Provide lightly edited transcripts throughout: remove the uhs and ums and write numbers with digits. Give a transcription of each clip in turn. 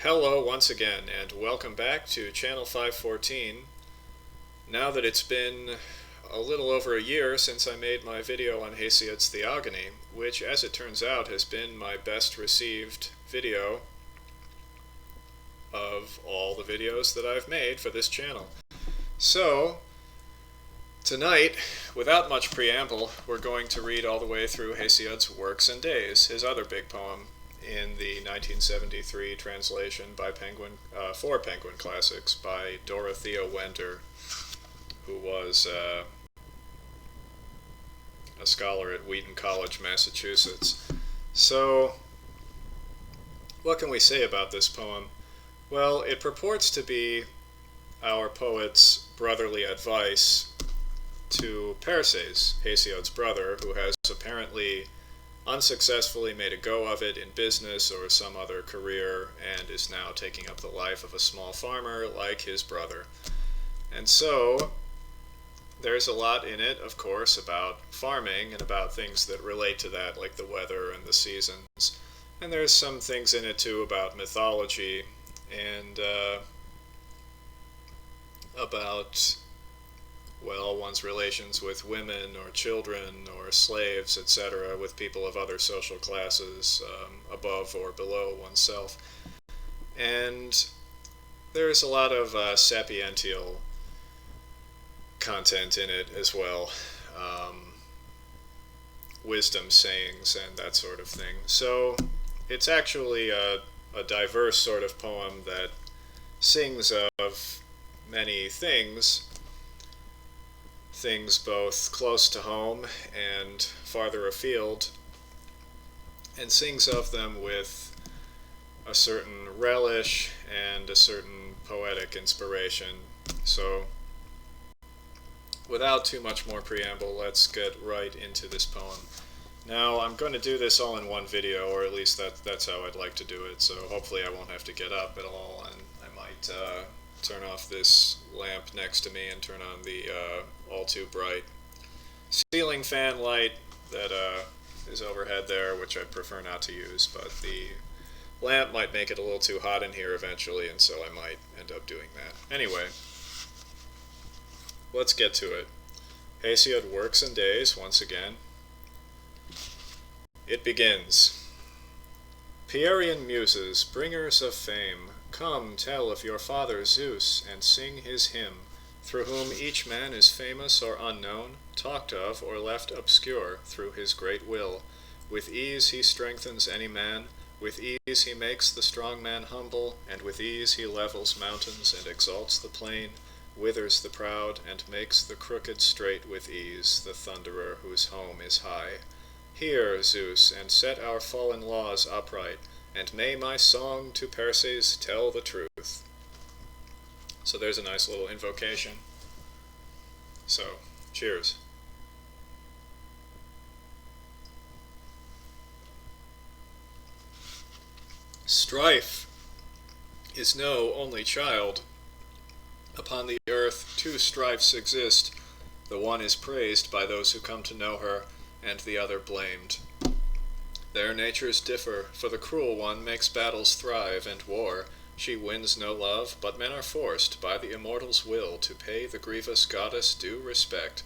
Hello once again, and welcome back to Channel 514. Now that it's been a little over a year since I made my video on Hesiod's Theogony, which as it turns out has been my best received video of all the videos that I've made for this channel. So, tonight, without much preamble, we're going to read all the way through Hesiod's Works and Days, his other big poem, in the 1973 translation by for Penguin Classics by Dorothea Wender, who was a scholar at Wheaton College, Massachusetts. So, what can we say about this poem? Well, it purports to be our poet's brotherly advice to Perses, Hesiod's brother, who has apparently unsuccessfully made a go of it in business or some other career and is now taking up the life of a small farmer like his brother. And so, there's a lot in it, of course, about farming and about things that relate to that, like the weather and the seasons. And there's some things in it, too, about mythology and about, well, one's relations with women or children or slaves, etc., with people of other social classes above or below oneself. And there's a lot of sapiential content in it as well, wisdom sayings and that sort of thing. So it's actually a diverse sort of poem that sings of many things both close to home and farther afield, and sings of them with a certain relish and a certain poetic inspiration. So, without too much more preamble, let's get right into this poem. Now, I'm going to do this all in one video, or at least that's how I'd like to do it, so hopefully I won't have to get up at all, and I might turn off this lamp next to me and turn on the all too bright ceiling fan light that is overhead there, which I prefer not to use, but the lamp might make it a little too hot in here eventually, and so I might end up doing that. Anyway, let's get to it. Hesiod Works and Days, once again. It begins. Pierian muses, bringers of fame, come tell of your father Zeus, and sing his hymn, through whom each man is famous or unknown, talked of or left obscure through his great will. With ease he strengthens any man, with ease he makes the strong man humble, and with ease he levels mountains and exalts the plain, withers the proud, and makes the crooked straight with ease, the thunderer whose home is high. Hear, Zeus, and set our fallen laws upright, and may my song to Perses tell the truth. So there's a nice little invocation. So, cheers. Strife is no only child. Upon the earth 2 strifes exist. The one is praised by those who come to know her, and the other blamed. Their natures differ, for the cruel one makes battles thrive and war. She wins no love, but men are forced by the immortal's will to pay the grievous goddess due respect.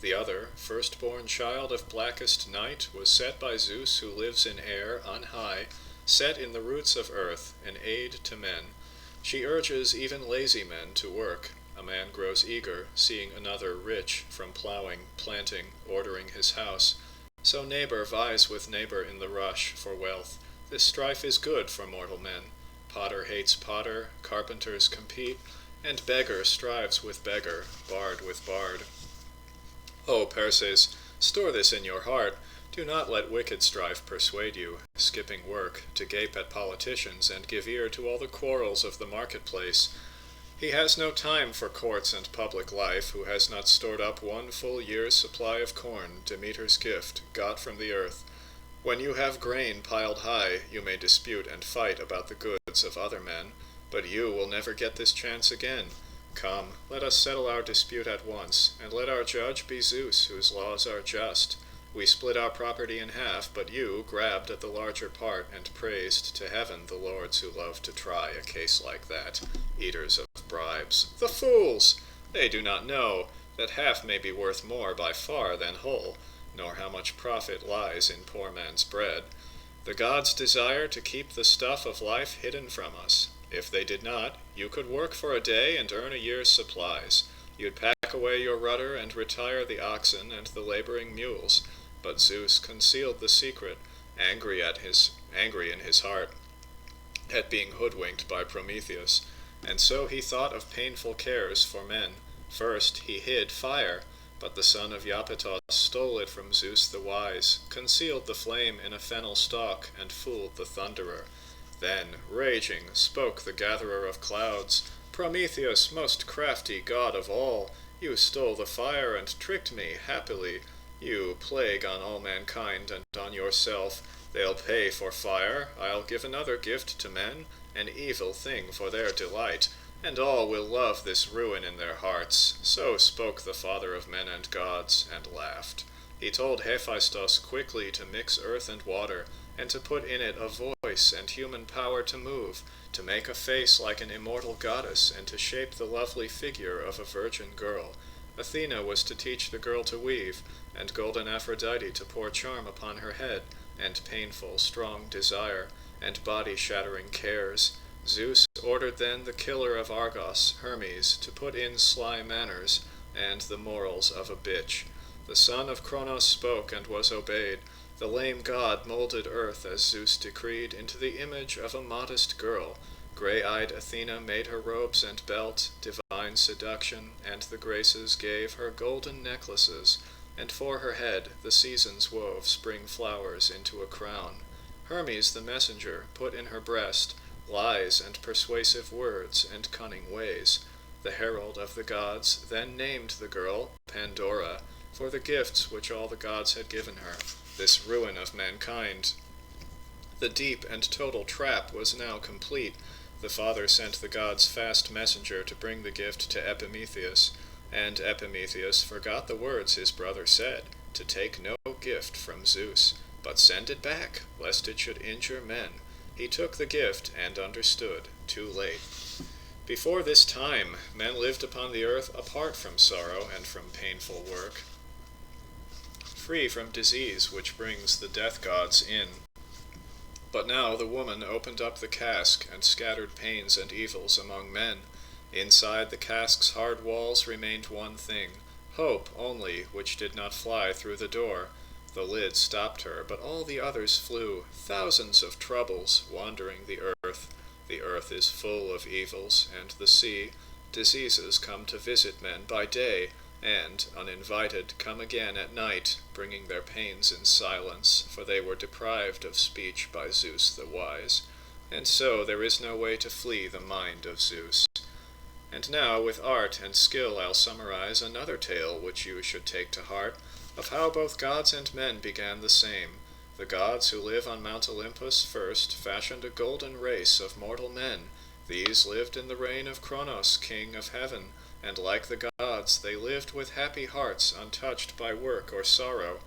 The other, firstborn child of blackest night, was set by Zeus who lives in air on high, set in the roots of earth, an aid to men. She urges even lazy men to work. A man grows eager, seeing another rich from plowing, planting, ordering his house. So neighbor vies with neighbor in the rush for wealth. This strife is good for mortal men. Potter hates potter, carpenters compete, and beggar strives with beggar, bard with bard. O Perses, store this in your heart. Do not let wicked strife persuade you, skipping work, to gape at politicians and give ear to all the quarrels of the marketplace. He has no time for courts and public life who has not stored up 1 full year's supply of corn, Demeter's gift, got from the earth. When you have grain piled high, you may dispute and fight about the goods of other men, but you will never get this chance again. Come, let us settle our dispute at once, and let our judge be Zeus, whose laws are just. We split our property in half, but you grabbed at the larger part and praised to heaven the lords who love to try a case like that, eaters of bribes. The fools! They do not know that half may be worth more by far than whole, nor how much profit lies in poor man's bread. The gods desire to keep the stuff of life hidden from us. If they did not, you could work for a day and earn a year's supplies. You'd pack away your rudder and retire the oxen and the laboring mules. But Zeus concealed the secret, angry in his heart at being hoodwinked by Prometheus, and so he thought of painful cares for men. First he hid fire, but the son of Iapetos stole it from Zeus the wise, concealed the flame in a fennel stalk, and fooled the thunderer. Then, raging, spoke the gatherer of clouds, Prometheus, most crafty god of all, you stole the fire and tricked me happily. You plague on all mankind and on yourself. They'll pay for fire. I'll give another gift to men, an evil thing for their delight, and all will love this ruin in their hearts. So spoke the father of men and gods, and laughed. He told Hephaestus quickly to mix earth and water, and to put in it a voice and human power to move, to make a face like an immortal goddess, and to shape the lovely figure of a virgin girl. Athena was to teach the girl to weave, and golden Aphrodite to pour charm upon her head, and painful, strong desire, and body-shattering cares. Zeus ordered then the killer of Argos, Hermes, to put in sly manners, and the morals of a bitch. The son of Cronos spoke and was obeyed. The lame god molded earth as Zeus decreed into the image of a modest girl. Gray-eyed Athena made her robes and belt, divine seduction, and the Graces gave her golden necklaces, and for her head the seasons wove spring flowers into a crown. Hermes the messenger put in her breast lies and persuasive words and cunning ways. The herald of the gods then named the girl Pandora, for the gifts which all the gods had given her, this ruin of mankind. The deep and total trap was now complete. The father sent the gods' fast messenger to bring the gift to Epimetheus, and Epimetheus forgot the words his brother said, to take no gift from Zeus, but send it back, lest it should injure men. He took the gift and understood, too late. Before this time, men lived upon the earth apart from sorrow and from painful work, free from disease which brings the death gods in. But now the woman opened up the cask and scattered pains and evils among men. Inside the cask's hard walls remained one thing, hope only, which did not fly through the door. The lid stopped her, but all the others flew, thousands of troubles wandering the earth. The earth is full of evils, and the sea. Diseases come to visit men by day, and, uninvited, come again at night, bringing their pains in silence, for they were deprived of speech by Zeus the wise. And so there is no way to flee the mind of Zeus. And now with art and skill I'll summarize another tale which you should take to heart, of how both gods and men began the same. The gods who live on Mount Olympus first fashioned a golden race of mortal men. These lived in the reign of Cronos, king of heaven, and like the gods they lived with happy hearts, untouched by work or sorrow.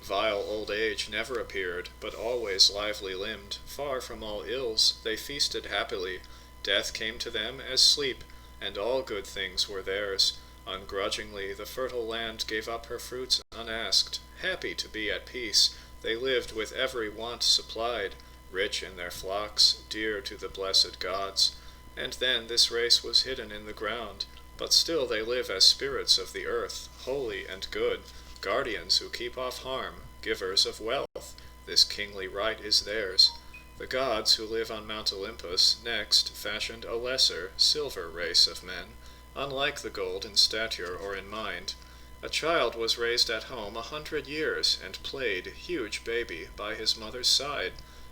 Vile old age never appeared, but always lively-limbed. Far from all ills, they feasted happily. Death came to them as sleep, and all good things were theirs. Ungrudgingly the fertile land gave up her fruits unasked. Happy to be at peace, they lived with every want supplied, rich in their flocks, dear to the blessed gods. And then this race was hidden in the ground, but still they live as spirits of the earth, holy and good, guardians who keep off harm, givers of wealth. This kingly right is theirs. The gods who live on Mount Olympus next fashioned a lesser, silver race of men, unlike the gold in stature or in mind. A child was raised at home 100 years, and played, huge baby, by his mother's side.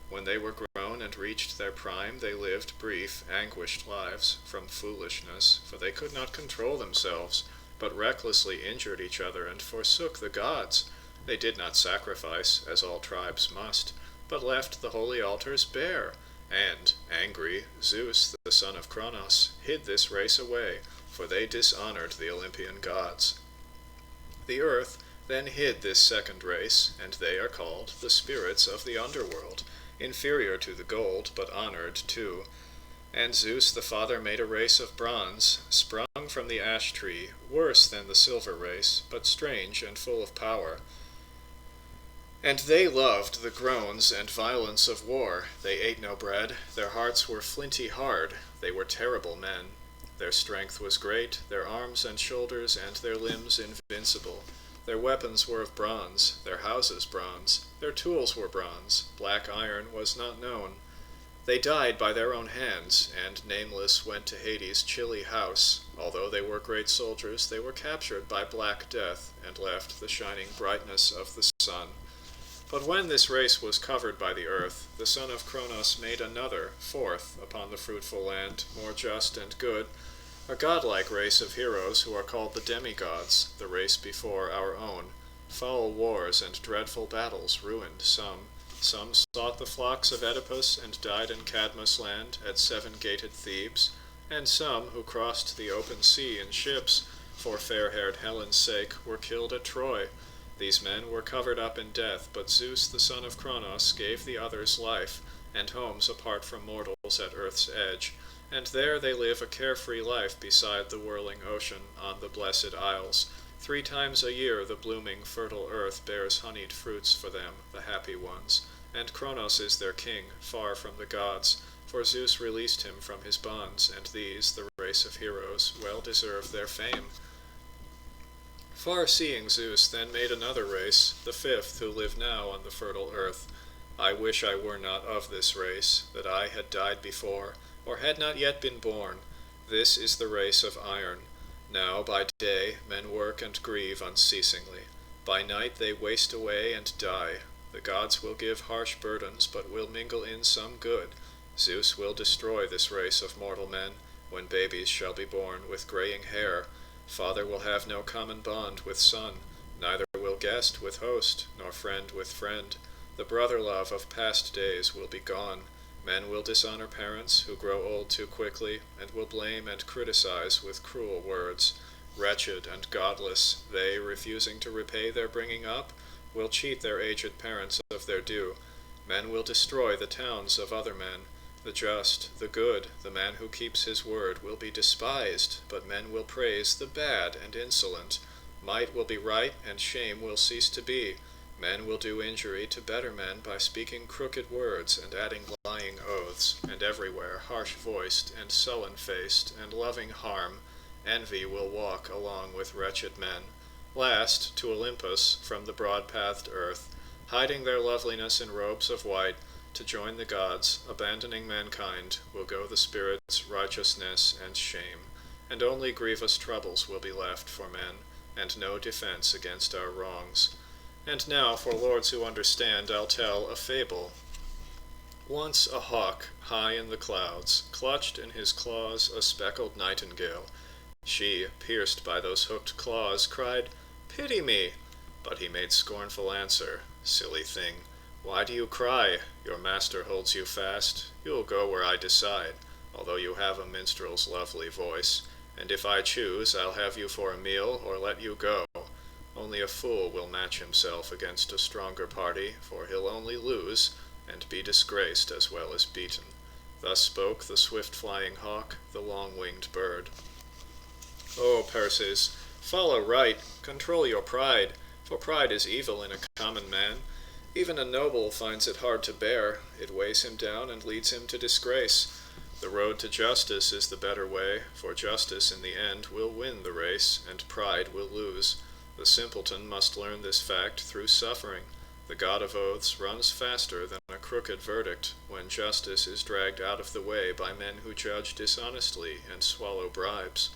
When they were grown and reached their prime, they lived brief, anguished lives, from foolishness, for they could not control themselves, but recklessly injured each other and forsook the gods. They did not sacrifice, as all tribes must, but left the holy altars bare, and, angry, Zeus, the son of Cronos, hid this race away, for they dishonored the Olympian gods. The earth, then hid this second race, and they are called the spirits of the underworld, inferior to the gold, but honored too. And Zeus the father made a race of bronze, sprung from the ash tree, worse than the silver race, but strange and full of power. And they loved the groans and violence of war. They ate no bread, their hearts were flinty hard, they were terrible men. Their strength was great, their arms and shoulders and their limbs invincible. Their weapons were of bronze, their houses bronze, their tools were bronze, black iron was not known. They died by their own hands, and nameless went to Hades' chilly house. Although they were great soldiers, they were captured by black death, and left the shining brightness of the sun. But when this race was covered by the earth, the son of Cronos made another, fourth, upon the fruitful land, more just and good, a godlike race of heroes who are called the demigods, the race before our own. Foul wars and dreadful battles ruined some. Some sought the flocks of Oedipus and died in Cadmus' land at seven-gated Thebes, and some, who crossed the open sea in ships, for fair-haired Helen's sake, were killed at Troy. These men were covered up in death, but Zeus the son of Cronos gave the others life, and homes apart from mortals at earth's edge, and there they live a carefree life beside the whirling ocean on the blessed isles. 3 times a year the blooming, fertile earth bears honeyed fruits for them, the happy ones, and Cronos is their king, far from the gods, for Zeus released him from his bonds, and these, the race of heroes, well deserve their fame. Far-seeing Zeus then made another race, the 5th, who live now on the fertile earth. I wish I were not of this race, that I had died before, or had not yet been born. This is the race of iron. Now by day men work and grieve unceasingly. By night they waste away and die. The gods will give harsh burdens, but will mingle in some good. Zeus will destroy this race of mortal men, when babies shall be born with graying hair. Father will have no common bond with son, neither will guest with host, nor friend with friend. The brother love of past days will be gone. Men will dishonor parents who grow old too quickly, and will blame and criticize with cruel words. Wretched and godless, they, refusing to repay their bringing up, will cheat their aged parents of their due. Men will destroy the towns of other men. The just, the good, the man who keeps his word will be despised, but men will praise the bad and insolent. Might will be right, and shame will cease to be. Men will do injury to better men by speaking crooked words and adding lying oaths, and everywhere harsh-voiced and sullen-faced and loving harm. Envy will walk along with wretched men. Last, to Olympus, from the broad-pathed earth, hiding their loveliness in robes of white, to join the gods, abandoning mankind, will go the spirits, righteousness, and shame, and only grievous troubles will be left for men, and no defense against our wrongs. And now, for lords who understand, I'll tell a fable. Once a hawk, high in the clouds, clutched in his claws a speckled nightingale. She, pierced by those hooked claws, cried, "Pity me!" But he made scornful answer, "Silly thing, why do you cry? Your master holds you fast. You'll go where I decide, although you have a minstrel's lovely voice. And if I choose, I'll have you for a meal, or let you go. Only a fool will match himself against a stronger party, for he'll only lose, and be disgraced as well as beaten." Thus spoke the swift-flying hawk, the long-winged bird. O Perses, follow right, control your pride, for pride is evil in a common man. Even a noble finds it hard to bear. It weighs him down and leads him to disgrace. The road to justice is the better way, for justice in the end will win the race, and pride will lose. The simpleton must learn this fact through suffering. The god of oaths runs faster than a crooked verdict when justice is dragged out of the way by men who judge dishonestly and swallow bribes.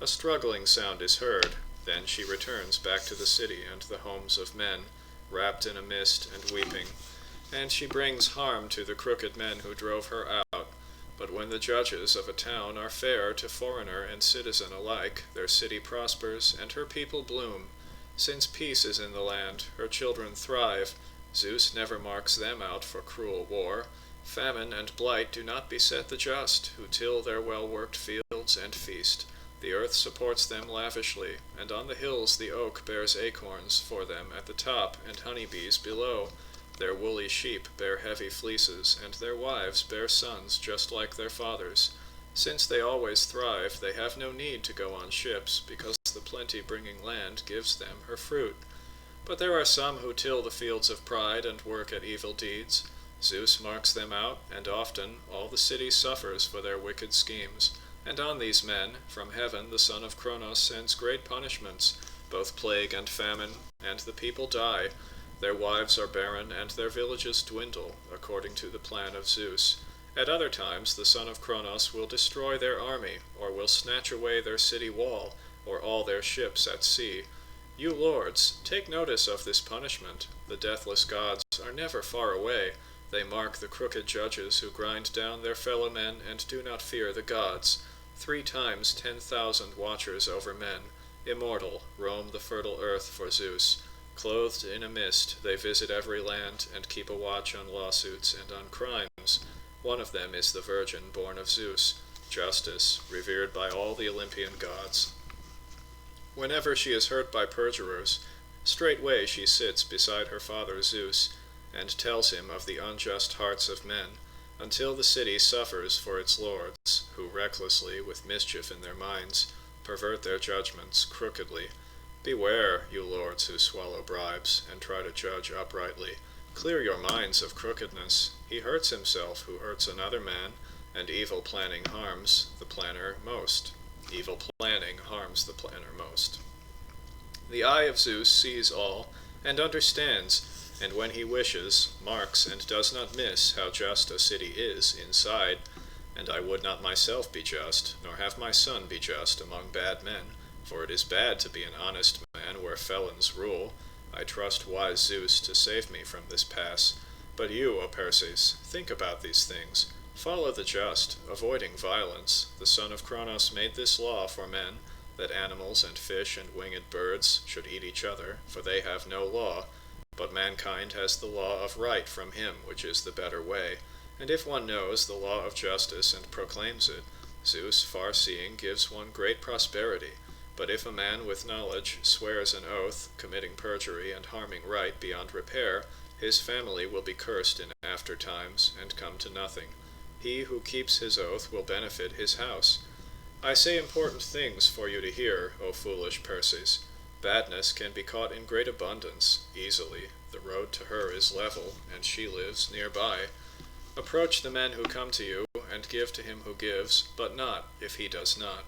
A struggling sound is heard. Then she returns back to the city and the homes of men, wrapped in a mist and weeping. And she brings harm to the crooked men who drove her out. But when the judges of a town are fair to foreigner and citizen alike, their city prospers and her people bloom. Since peace is in the land, her children thrive. Zeus never marks them out for cruel war. Famine and blight do not beset the just, who till their well-worked fields and feast. The earth supports them lavishly, and on the hills the oak bears acorns for them at the top, and honeybees below. Their woolly sheep bear heavy fleeces, and their wives bear sons just like their fathers. Since they always thrive, they have no need to go on ships, because the plenty-bringing land gives them her fruit. But there are some who till the fields of pride and work at evil deeds. Zeus marks them out, and often all the city suffers for their wicked schemes. And on these men, from heaven the son of Cronos sends great punishments, both plague and famine, and the people die. Their wives are barren, and their villages dwindle, according to the plan of Zeus. At other times the son of Cronos will destroy their army, or will snatch away their city wall, or all their ships at sea. You lords, take notice of this punishment. The deathless gods are never far away. They mark the crooked judges who grind down their fellow men and do not fear the gods. 3 times 10,000 watchers over men, immortal, roam the fertile earth for Zeus. Clothed in a mist, they visit every land and keep a watch on lawsuits and on crimes. One of them is the virgin born of Zeus, Justice, revered by all the Olympian gods. Whenever she is hurt by perjurers, straightway she sits beside her father Zeus, and tells him of the unjust hearts of men, until the city suffers for its lords, who recklessly, with mischief in their minds, pervert their judgments crookedly. Beware, you lords who swallow bribes, and try to judge uprightly. Clear your minds of crookedness. He hurts himself who hurts another man, and evil planning harms the planner most. Evil planning harms the planner most. The eye of Zeus sees all, and understands, and when he wishes, marks and does not miss how just a city is inside. And I would not myself be just, nor have my son be just among bad men, for it is bad to be an honest man where felons rule. I trust wise Zeus to save me from this pass. But you, O Perses, think about these things. Follow the just, avoiding violence. The son of Cronos made this law for men, that animals and fish and winged birds should eat each other, for they have no law. But mankind has the law of right from him, which is the better way. And if one knows the law of justice and proclaims it, Zeus, far-seeing, gives one great prosperity. But if a man with knowledge swears an oath, committing perjury and harming right beyond repair, his family will be cursed in after times, and come to nothing. He who keeps his oath will benefit his house. I say important things for you to hear, O foolish Perses. Badness can be caught in great abundance, easily. The road to her is level, and she lives nearby. Approach the men who come to you, and give to him who gives, but not if he does not.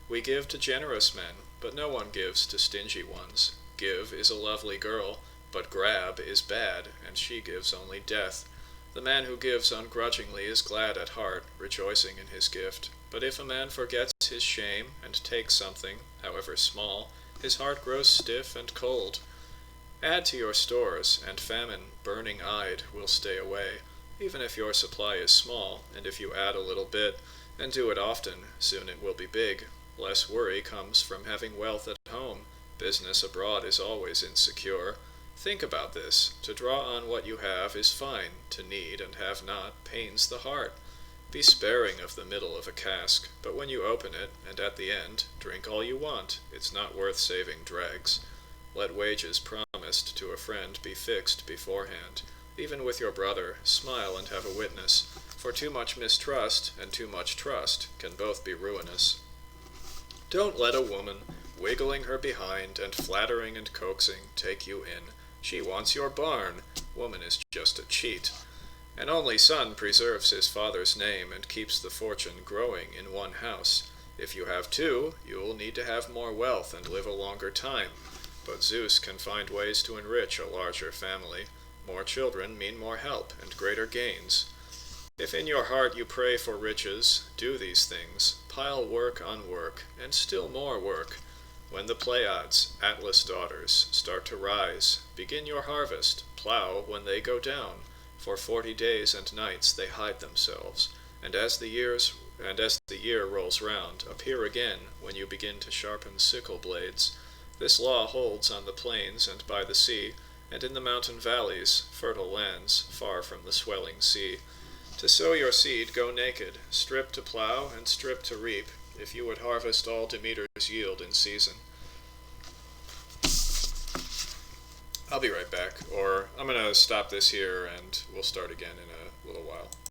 We give to generous men, but no one gives to stingy ones. Give is a lovely girl, but grab is bad, and she gives only death. The man who gives ungrudgingly is glad at heart, rejoicing in his gift. But if a man forgets his shame and takes something, however small, his heart grows stiff and cold. Add to your stores, and famine, burning-eyed, will stay away. Even if your supply is small, and if you add a little bit, and do it often, soon it will be big. Less worry comes from having wealth at home. Business abroad is always insecure. Think about this. To draw on what you have is fine. To need and have not pains the heart. Be sparing of the middle of a cask, but when you open it, and at the end, drink all you want. It's not worth saving dregs. Let wages promised to a friend be fixed beforehand. Even with your brother, smile and have a witness, for too much mistrust and too much trust can both be ruinous. Don't let a woman, wiggling her behind and flattering and coaxing, take you in. She wants your barn. Woman is just a cheat. An only son preserves his father's name and keeps the fortune growing in one house. If you have 2, you will need to have more wealth and live a longer time. But Zeus can find ways to enrich a larger family. More children mean more help and greater gains. If in your heart you pray for riches, do these things. Pile work on work, and still more work. When the Pleiades, Atlas' daughters, start to rise, begin your harvest, plow when they go down. For 40 days and nights they hide themselves, and as the year rolls round, appear again when you begin to sharpen sickle blades. This law holds on the plains and by the sea, and in the mountain valleys, fertile lands, far from the swelling sea. To sow your seed, go naked, strip to plow and strip to reap. if you would harvest all Demeter's yield in season. I'll be right back, or I'm going to stop this here and we'll start again in a little while.